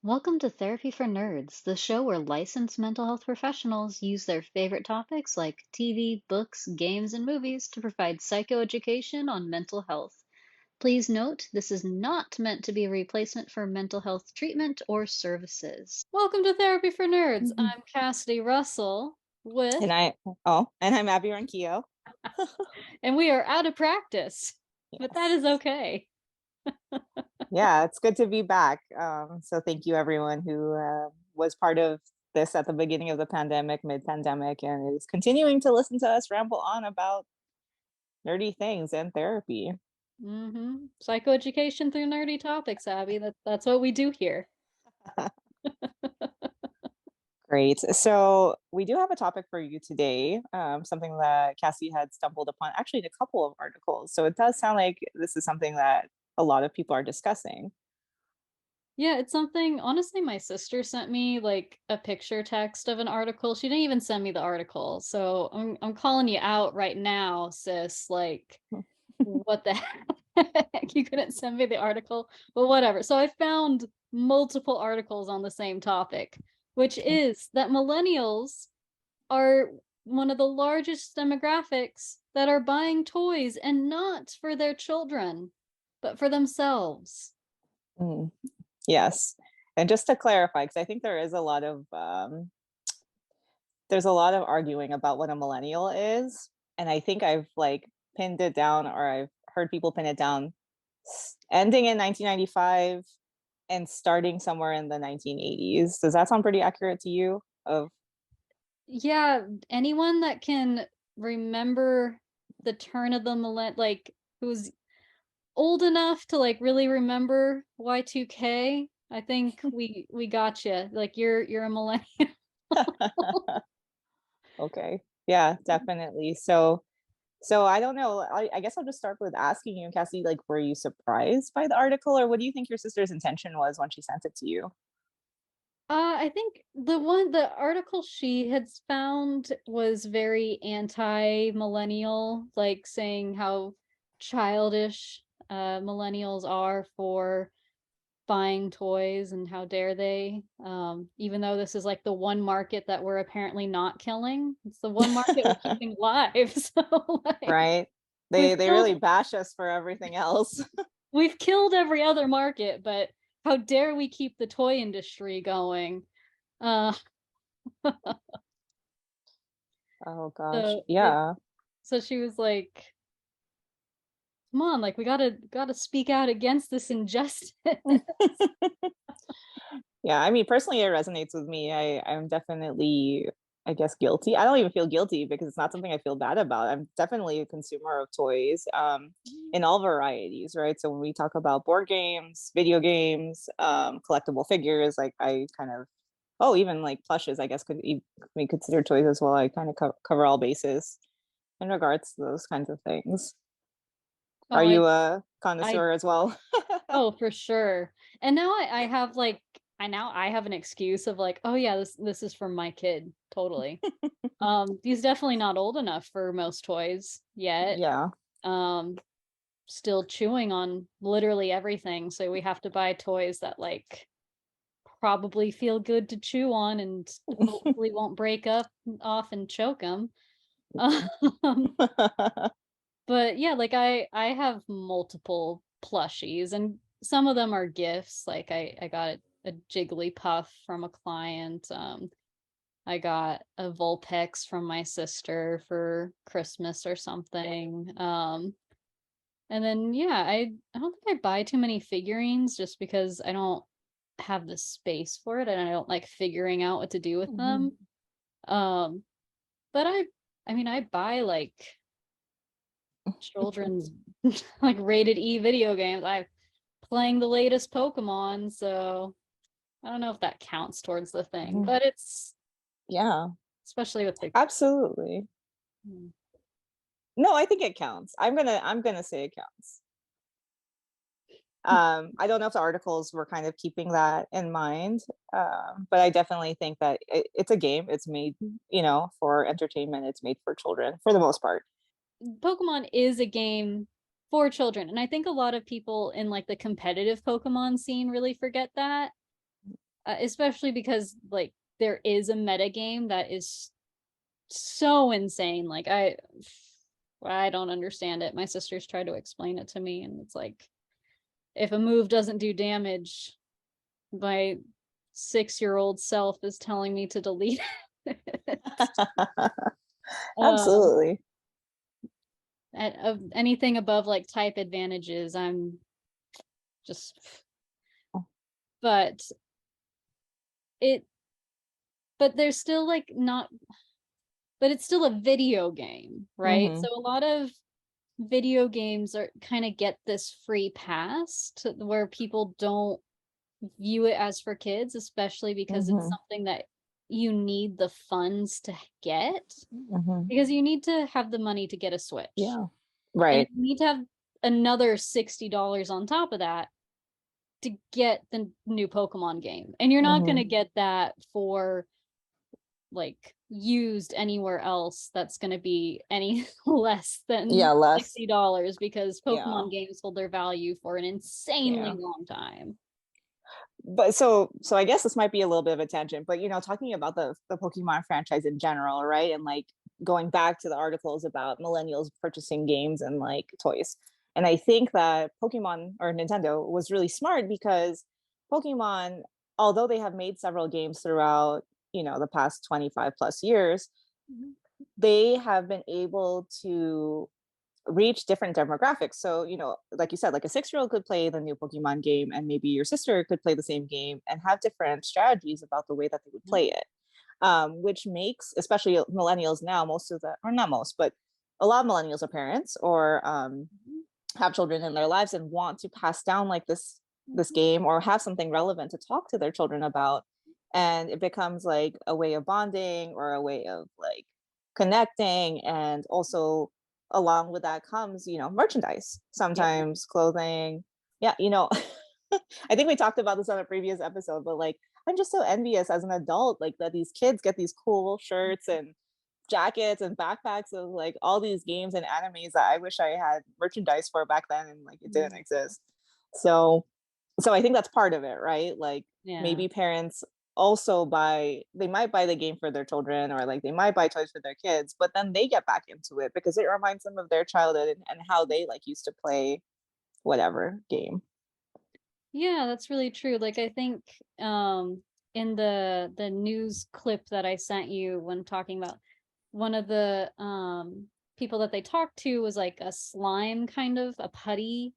Welcome to Therapy for Nerds, the show where licensed mental health professionals use their favorite topics like TV, books, games, and movies to provide psychoeducation on mental health. Please note, this is not meant to be a replacement for mental health treatment or services. Welcome to Therapy for Nerds. Mhm. I'm Cassidy Russell with, And I'm Abbey Ronquillo. and we are out of practice, but that Yes. is okay. Yeah, it's good to be back. So thank you everyone who was part of this at the beginning of the pandemic, mid-pandemic, and is continuing to listen to us ramble on about nerdy things and therapy. Psychoeducation through nerdy topics, Abby. That's what we do here. Great. So we do have a topic for you today, something that Cassie had stumbled upon actually in a couple of articles. So it does sound like this is something that a lot of people are discussing. Yeah, it's something, honestly, my sister sent me like a picture text of an article. She didn't even send me the article. So I'm calling you out right now, sis. Like, what the heck? You couldn't send me the article, but whatever. So I found multiple articles on the same topic, which is that millennials are one of the largest demographics that are buying toys and not for their children, but for themselves. Mm. Yes. And just to clarify, because I think there's a lot of arguing about what a millennial is. And I think I've like pinned it down, or I've heard people pin it down ending in 1995 and starting somewhere in the 1980s. Does that sound pretty accurate to you? Of Yeah, anyone that can remember the turn of the like who's old enough to like really remember Y2K, I think we got you. Like you're a millennial. okay. Yeah, definitely. So I don't know. I guess I'll just start with asking you, Cassie, like, were you surprised by the article, or what do you think your sister's intention was when she sent it to you? I think the article she had found was very anti-millennial, like saying how childish millennials are for buying toys and how dare they. Even though this is like the one market that we're apparently not killing, it's the one market we're keeping alive. So like Right? we've They really killed bash us for everything else. we've killed every other market, but how dare we keep the toy industry going? Uh, Oh gosh. so it Yeah. so she was like, "Come on, like we gotta speak out against this injustice." Yeah, I mean, personally, it resonates with me. I'm definitely, I guess, guilty. I don't even feel guilty because it's not something I feel bad about. I'm definitely a consumer of toys, in all varieties, right? So when we talk about board games, video games, collectible figures, like I kind of, oh, even like plushes, I guess could be considered toys as well. I kind of cover all bases in regards to those kinds of things. Are Oh, you a I connoisseur as well? oh, for sure. And now I have like I have an excuse of like, oh yeah, this is from my kid. Totally. He's definitely not old enough for most toys yet. Yeah. Um, Still chewing on literally everything, so we have to buy toys that like probably feel good to chew on and hopefully won't break up off and choke him. Um, but yeah, like I have multiple plushies and some of them are gifts. Like I got a Jigglypuff from a client. I got a Vulpix from my sister for Christmas or something. And then yeah, I don't think I buy too many figurines just because I don't have the space for it and I don't like figuring out what to do with them. Um, but I mean I buy like children's like rated E video games. I'm playing the latest Pokemon, so I don't know if that counts towards the thing, but it's Yeah, especially with the absolutely. hmm. No, I think it counts. I'm gonna say it counts. I don't know if the articles were kind of keeping that in mind, but I definitely think that it's a game. It's made, for entertainment. It's made for children for the most part. Pokemon is a game for children, and I think a lot of people in like the competitive Pokemon scene really forget that. especially because like there is a meta game that is so insane. Like I don't understand it. My sisters try to explain it to me, and it's like if a move doesn't do damage, my 6-year-old self is telling me to delete it. um Absolutely. of anything above like type advantages, I'm just, but it but there's still like not, but it's still a video game, right? Mm-hmm. So a lot of video games are kind of get this free pass to where people don't view it as for kids, especially because it's Mm-hmm. something that you need the funds to get, Mm-hmm. because you need to have the money to get a Switch. Yeah. And Right. you need to have another $60 on top of that to get the new Pokemon game. And you're not going Mm-hmm. to get that for like used anywhere else that's going to be any less than Yeah, less. $60, because Yeah. Pokemon games hold their value for an insanely Yeah. long time. But so I guess this might be a little bit of a tangent, but talking about the Pokemon franchise in general, right? And like going back to the articles about millennials purchasing games and like toys. And I think that Pokemon or Nintendo was really smart because Pokemon, although they have made several games throughout, the past 25 plus years, Mhm. they have been able to reach different demographics. So, like you said, like a 6-year-old could play the new Pokemon game, and maybe your sister could play the same game and have different strategies about the way that they would play it. Which makes, especially millennials now, most of the, or not most, but a lot of millennials are parents or have children in their lives and want to pass down like this Mhm. game or have something relevant to talk to their children about. And it becomes like a way of bonding or a way of like connecting. And also along with that comes, merchandise, Yeah. sometimes clothing. Yeah, I think we talked about this on a previous episode, but like I'm just so envious as an adult, like that these kids get these cool shirts and jackets and backpacks of like all these games and animes that I wish I had merchandise for back then and like it didn't Mhm. exist. So I think that's part of it, right? Like Yeah. maybe parents also they might buy the game for their children or like they might buy toys for their kids, but then they get back into it because it reminds them of their childhood and how they like used to play whatever game. Yeah, that's really true. Like I think in the news clip that I sent you when talking about one of the people that they talked to was like a slime kind of a putty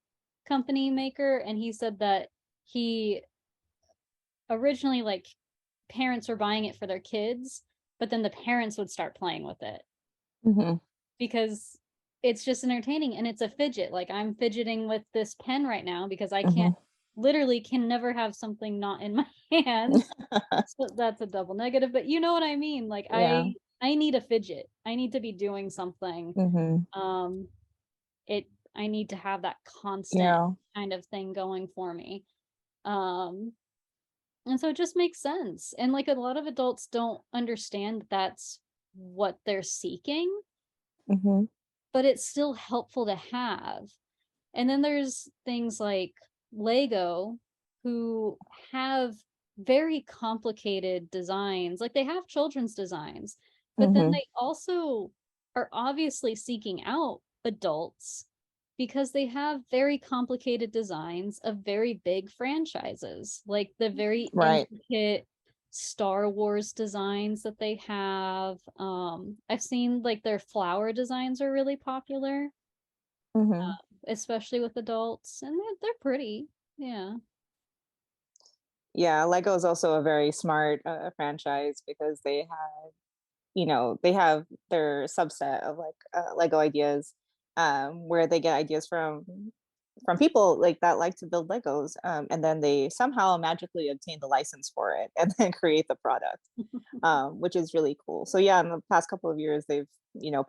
company maker, and he said that he originally like parents were buying it for their kids, but then the parents would start playing with it Mm-hmm. because it's just entertaining and it's a fidget. Like I'm fidgeting with this pen right now because I can't, Mm-hmm. literally can never have something not in my hands. So that's a double negative, but you know what I mean? Like Yeah. I need a fidget. I need to be doing something. Mm-hmm. Um it I need to have that constant Yeah. kind of thing going for me. Um and so it just makes sense. And like a lot of adults don't understand that that's what they're seeking, Mm-hmm. but it's still helpful to have. And then there's things like Lego, who have very complicated designs. Like they have children's designs, but then Mm-hmm. they also are obviously seeking out adults because they have very complicated designs of very big franchises, like the very Right. intricate Star Wars designs that they have. I've seen like their flower designs are really popular, Mm-hmm. especially with adults, and they're pretty. Yeah. Yeah, Lego is also a very smart franchise because they have their subset of like Lego ideas, where they get ideas from people like that like to build Legos, and then they somehow magically obtain the license for it and then create the product, which is really cool. So yeah, in the past couple of years, they've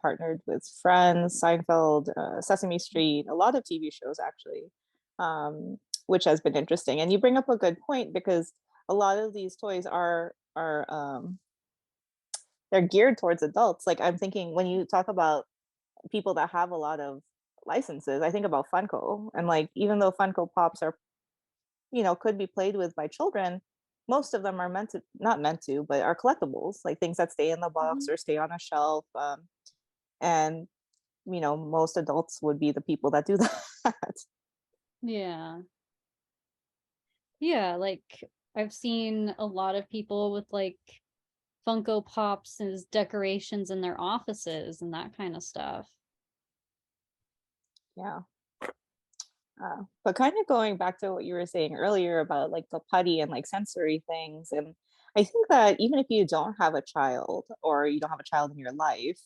partnered with Friends, Seinfeld, Sesame Street, a lot of TV shows actually, um, which has been interesting. And you bring up a good point because a lot of these toys are they're geared towards adults. Like I'm thinking when you talk about people that have a lot of licenses, I think about Funko, and like even though Funko Pops are could be played with by children, most of them are not meant to, but are collectibles, like things that stay in the box Mhm. or stay on a shelf. And most adults would be the people that do that. Yeah. Yeah, like, I've seen a lot of people with, like, Funko Pops as decorations in their offices and that kinda stuff. Yeah. But kind of going back to what you were saying earlier about like the putty and like sensory things, and I think that even if you don't have a child or you don't have a child in your life,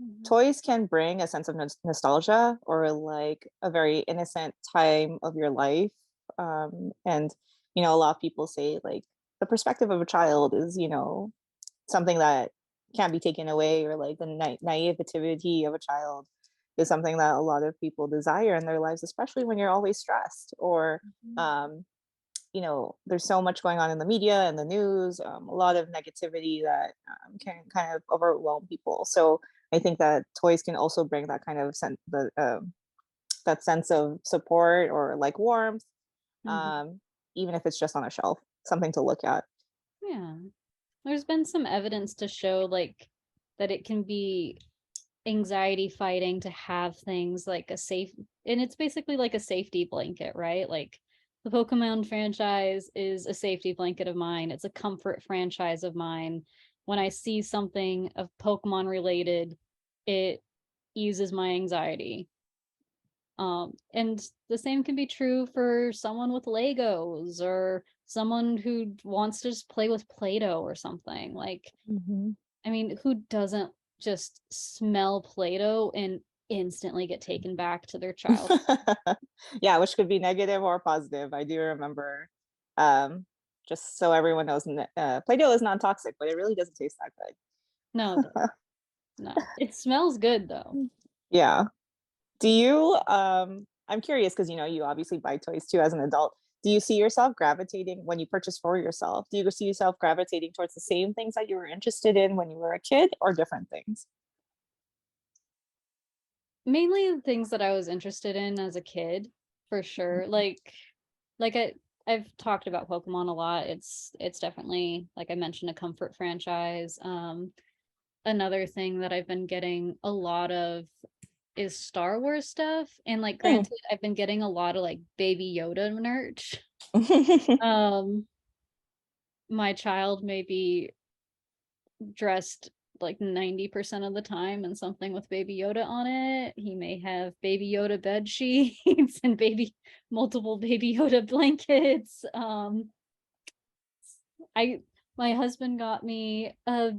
Mhm. toys can bring a sense of nostalgia or like a very innocent time of your life. And a lot of people say like the perspective of a child is something that can't be taken away, or like the naivety of a child is something that a lot of people desire in their lives, especially when you're always stressed, or Mhm. um, there's so much going on in the media and the news, a lot of negativity that can kind of overwhelm people. So I think that toys can also bring that kind of that sense of support or like warmth, Mhm. um, even if it's just on a shelf, something to look at. Yeah. There's been some evidence to show, like, that it can be anxiety fighting to have things like a safe, and it's basically like a safety blanket, right? Like, the Pokemon franchise is a safety blanket of mine. It's a comfort franchise of mine. When I see something of Pokemon related, it eases my anxiety. And the same can be true for someone with Legos or someone who wants to just play with Play-Doh or something. Like, Mhm. I mean, who doesn't just smell Play-Doh and instantly get taken back to their child? Yeah, which could be negative or positive. I do remember, um, just so everyone knows, Play-Doh is non-toxic, but it really doesn't taste that No, good. no. It smells good though. Yeah. Do you, I'm curious because you obviously buy toys too as an adult. Do you see yourself gravitating when you purchase for yourself? Do you see yourself gravitating towards the same things that you were interested in when you were a kid, or different things? Mainly the things that I was interested in as a kid, for sure. Like I've talked about Pokemon a lot. It's definitely, like I mentioned, a comfort franchise. Another thing that I've been getting a lot of is Star Wars stuff. And like Hmm. granted, I've been getting a lot of like Baby Yoda merch. Um, my child may be dressed like 90% of the time in something with Baby Yoda on it. He may have Baby Yoda bed sheets and baby multiple Baby Yoda blankets. I My husband got me a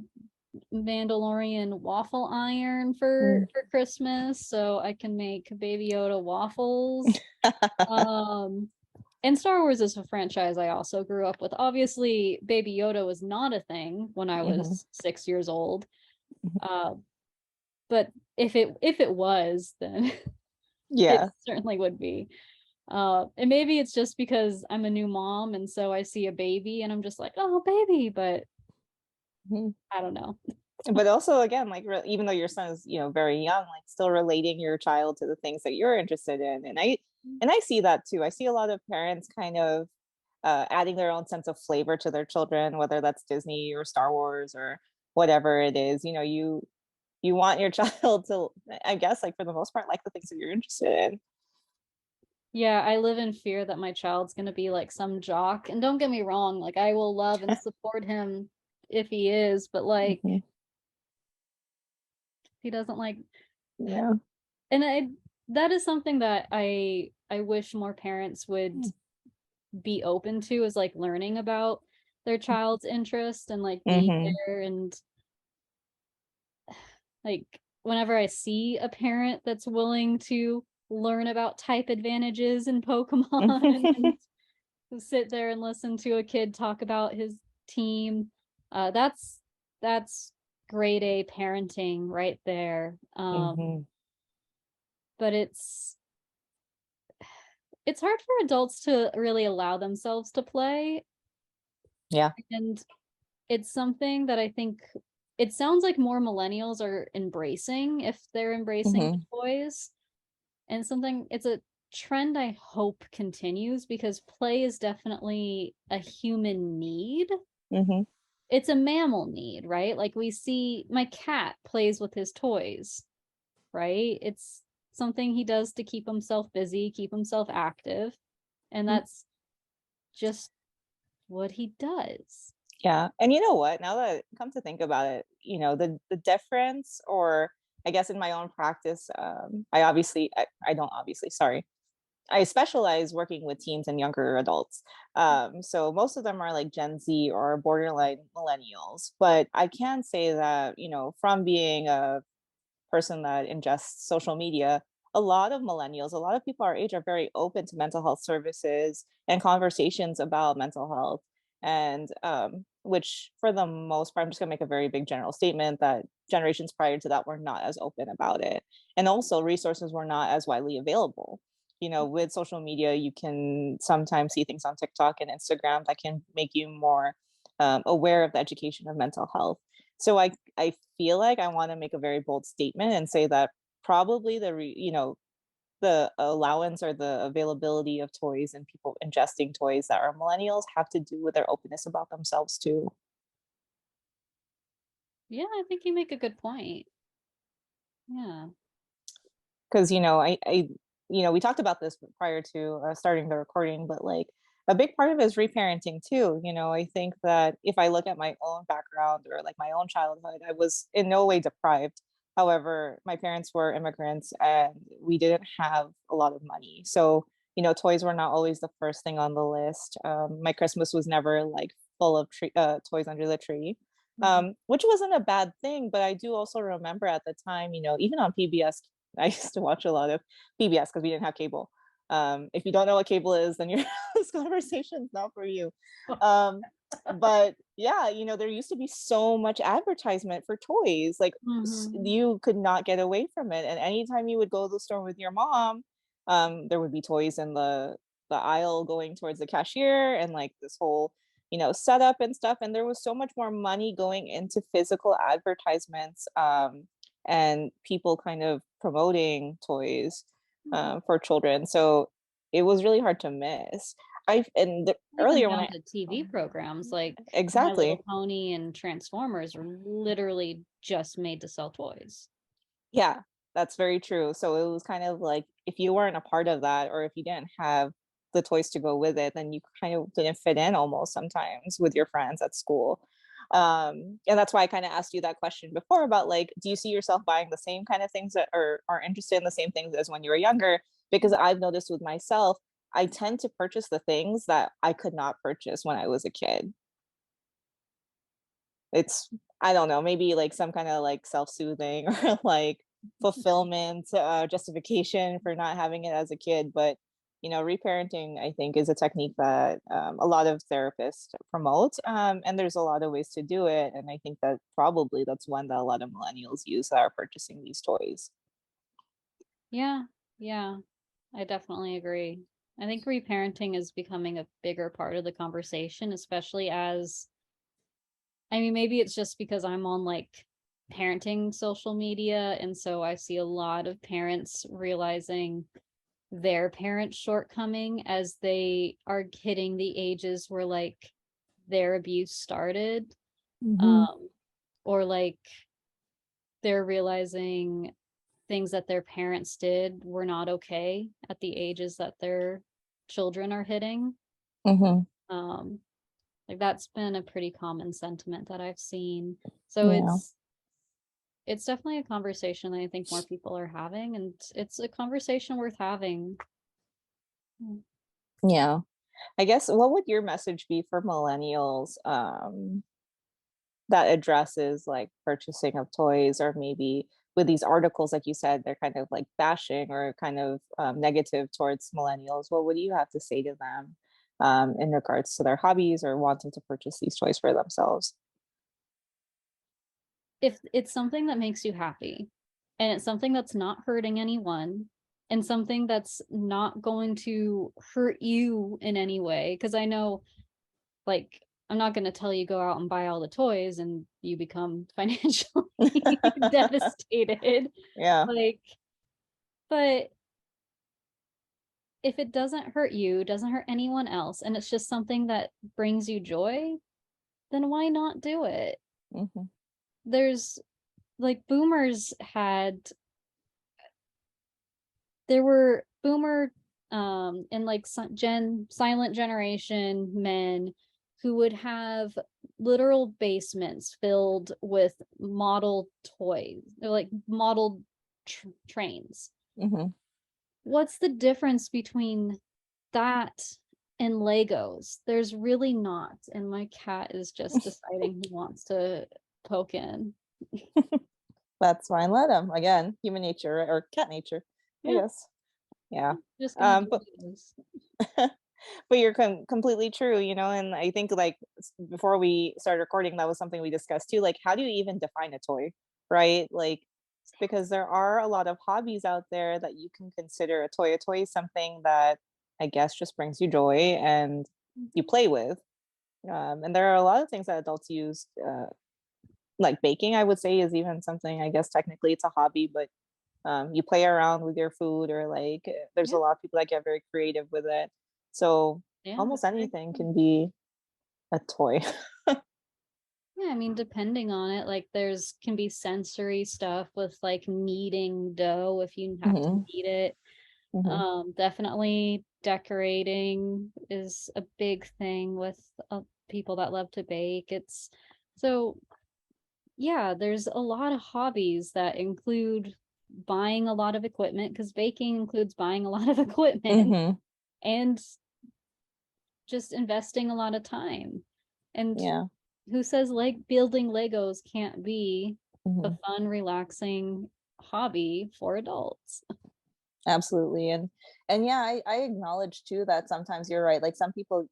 Mandalorian waffle iron Mm. for Christmas, so I can make Baby Yoda waffles. Um, and Star Wars is a franchise I also grew up with. Obviously, Baby Yoda was not a thing when I Mhm. was 6 years old. Uh, but if it was, then it Yeah. certainly would be. And maybe it's just because I'm a new mom, and so I see a baby, and I'm just like, oh, baby. But Mhm. I don't know. But also, again, like even though your son is very young, like still relating your child to the things that you're interested in, and I see that too. I see a lot of parents kind of adding their own sense of flavor to their children, whether that's Disney or Star Wars or whatever it is. You want your child to, I guess, like for the most part, like the things that you're interested in. Yeah, I live in fear that my child's gonna be like some jock. And don't get me wrong, like I will love and support him if he is, but like Mhm. he doesn't like. Yeah. And I that is something that I wish more parents would be open to, is like learning about their child's interest and like being Hmm. there. And like whenever I see a parent that's willing to learn about type advantages in Pokemon and sit there and listen to a kid talk about his team, that's grade A parenting right there. Hmm. But it's hard for adults to really allow themselves to play. Yeah. And it's something that I think it sounds like more millennials are embracing, if they're embracing the Hmm. toys. And something, it's a trend I hope continues, because play is definitely a human need. Mm-hmm. It's a mammal need, right? Like we see my cat plays with his toys, right? It's something he does to keep himself busy, keep himself active, and that's just what he does. Yeah. And you know what? Now that I come to think about it, the difference, or I guess in my own practice, I don't obviously, sorry. I specialize working with teens and younger adults. So most of them are like Gen Z or borderline millennials. But I can say that, from being a person that ingests social media, a lot of millennials, a lot of people our age are very open to mental health services and conversations about mental health. And which, for the most part, I'm just going to make a very big general statement that generations prior to that were not as open about it. And also, resources were not as widely available. With social media, you can sometimes see things on TikTok and Instagram that can make you more aware of the education of mental health. So I feel like I want to make a very bold statement and say that probably the allowance or the availability of toys and people ingesting toys that are millennials have to do with their openness about themselves too. Yeah, I think you make a good point. Yeah. Because we talked about this prior to starting the recording, but like a big part of it is reparenting too. I think that if I look at my own background or like my own childhood, I was in no way deprived. However, my parents were immigrants and we didn't have a lot of money, so toys were not always the first thing on the list. My Christmas was never like full of toys under the tree. Mhm. Which wasn't a bad thing, but I do also remember at the time, even on PBS, I used to watch a lot of PBS because we didn't have cable. If you don't know what cable is, then this conversation's not for you. Um, but yeah, there used to be so much advertisement for toys. Like Mhm. you could not get away from it. And anytime you would go to the store with your mom, there would be toys in the aisle going towards the cashier, and like this whole setup and stuff. And there was so much more money going into physical advertisements, and people kind of promoting toys for children. So it was really hard to miss. Even Earlier when down I to TV programs like My Little exactly. Pony and Transformers were literally just made to sell toys. Yeah, that's very true. So it was kind of like if you weren't a part of that, or if you didn't have the toys to go with it, then you kind of didn't fit in almost sometimes with your friends at school. And that's why I kind of asked you that question before about like, do you see yourself buying the same kind of things that are interested in the same things as when you were younger? Because I've noticed with myself, I tend to purchase the things that I could not purchase when I was a kid. It's, I don't know, maybe like some kind of like self-soothing or like fulfillment, justification for not having it as a kid. But reparenting, I think, is a technique that a lot of therapists promote, and there's a lot of ways to do it. And I think that probably that's one that a lot of millennials use that are purchasing these toys. Yeah, yeah, I definitely agree. I think reparenting is becoming a bigger part of the conversation, especially as, I mean, maybe it's just because I'm on like parenting social media, and so I see a lot of parents realizing their parents' shortcoming as they are hitting the ages where like their abuse started. Mm-hmm. Um, or like they're realizing things that their parents did were not okay at the ages that their children are hitting. Mm-hmm. Um, like that's been a pretty common sentiment that I've seen. So Yeah. it's definitely a conversation that I think more people are having, and it's a conversation worth having. Yeah. I guess what would your message be for millennials, that addresses like purchasing of toys, or maybe with these articles, like you said, they're kind of like bashing or kind of negative towards millennials? What would you have to say to them in regards to their hobbies or wanting to purchase these toys for themselves? If it's something that makes you happy and it's something that's not hurting anyone and something that's not going to hurt you in any way, because I know, like, I'm not going to tell you go out and buy all the toys and you become financially devastated. Yeah. Like, but if it doesn't hurt you, doesn't hurt anyone else, and it's just something that brings you joy, then why not do it? Hmm. There's like boomers had there were boomer and like silent generation men who would have literal basements filled with model toys. They're like model trains. Hmm. What's the difference between that and Legos? There's really not. And my cat is just deciding he wants to poke in. That's fine. Let them. Again, human nature or cat nature, I Yeah, guess. Yeah. just gonna do But this. but you're completely true, and I think like before we started recording, that was something we discussed too. Like, how do you even define a toy, right? Like, because there are a lot of hobbies out there that you can consider a toy. A toy is something that I guess just brings you joy and you Mhm. play with. And there are a lot of things that adults use, like baking. I would say is even something. I guess technically it's a hobby, but you play around with your food, or like there's Yeah, a lot of people that get very creative with it. So yeah. almost anything can be a toy. Yeah, I mean, depending on it, like there's can be sensory stuff with like kneading dough if you have to Hmm. knead it. Hmm. Definitely decorating is a big thing with people that love to bake. It's so yeah, there's a lot of hobbies that include buying a lot of equipment because baking includes buying a lot of equipment Hmm. and just investing a lot of time. And Yeah. who says like building Legos can't be a Hmm. fun, relaxing hobby for adults? Absolutely. And yeah, I acknowledge too that sometimes you're right. Like some people,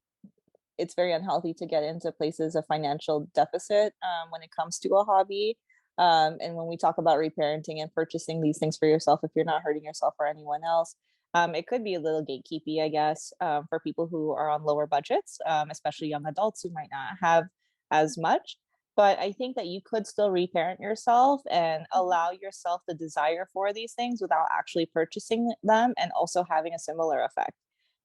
it's very unhealthy to get into places of financial deficit when it comes to a hobby. And when we talk about reparenting and purchasing these things for yourself, if you're not hurting yourself or anyone else, it could be a little gatekeepy, I guess, for people who are on lower budgets, especially young adults who might not have as much. But I think that you could still reparent yourself and allow yourself the desire for these things without actually purchasing them and also having a similar effect.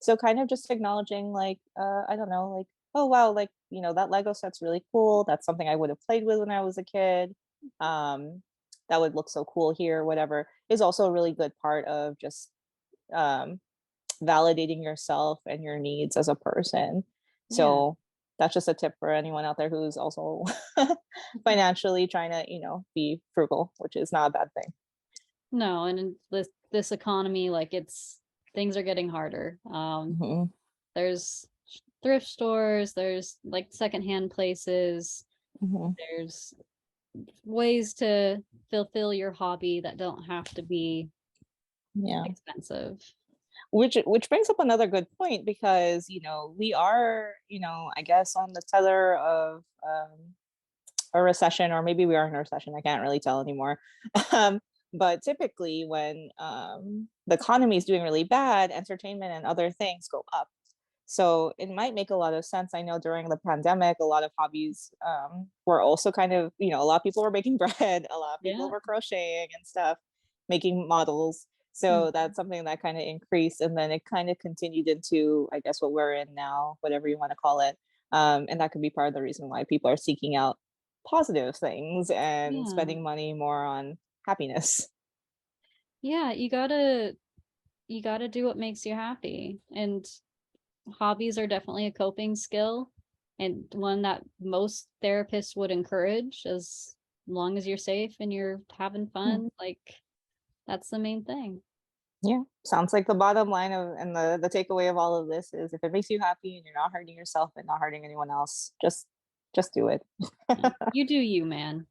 So kind of just acknowledging like, I don't know, like, oh wow, like, that Lego set's really cool. That's something I would have played with when I was a kid. Um, that would look so cool here, whatever, is also a really good part of just um validating yourself and your needs as a person. Yeah. So that's just a tip for anyone out there who's also financially trying to, be frugal, which is not a bad thing. No, and in this economy, like it's things are getting harder. Hmm. There's thrift stores, there's like secondhand places, Hmm. there's ways to fulfill your hobby that don't have to be Yeah. expensive. Which brings up another good point, because we are, I guess, on the tether of a recession, or maybe we are in a recession. I can't really tell anymore. um, but typically when the economy is doing really bad, entertainment and other things go up. So it might make a lot of sense. I know during the pandemic, a lot of hobbies were also kind of, a lot of people were making bread, a lot of people Yeah. were crocheting and stuff, making models. So Mhm. that's something that kind of increased. And then it kind of continued into, I guess, what we're in now, whatever you want to call it. And that could be part of the reason why people are seeking out positive things and Yeah. spending money more on happiness. Yeah, you gotta do what makes you happy. And hobbies are definitely a coping skill and one that most therapists would encourage as long as you're safe and you're having Hmm. fun. Like that's the main thing. Yeah, sounds like the bottom line of, and the takeaway of all of this is, if it makes you happy and you're not hurting yourself and not hurting anyone else, just do it. Yeah. You do you, man.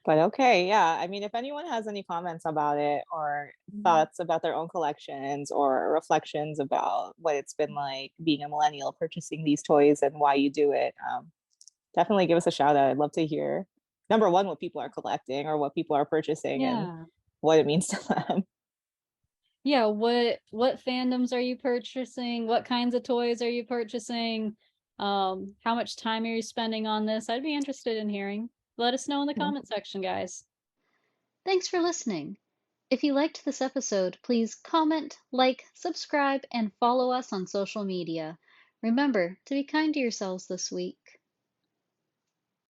But okay, yeah. I mean, if anyone has any comments about it, or Mhm. thoughts about their own collections, or reflections about what it's been like being a millennial purchasing these toys and why you do it, definitely give us a shout out. I'd love to hear, number one, what people are collecting or what people are purchasing and Yeah. what it means to them. Yeah, what fandoms are you purchasing? What kinds of toys are you purchasing? How much time are you spending on this? I'd be interested in hearing. Let us know in the Yeah. comment section, guys. Thanks for listening. If you liked this episode, please comment, like, subscribe, and follow us on social media. Remember to be kind to yourselves this week.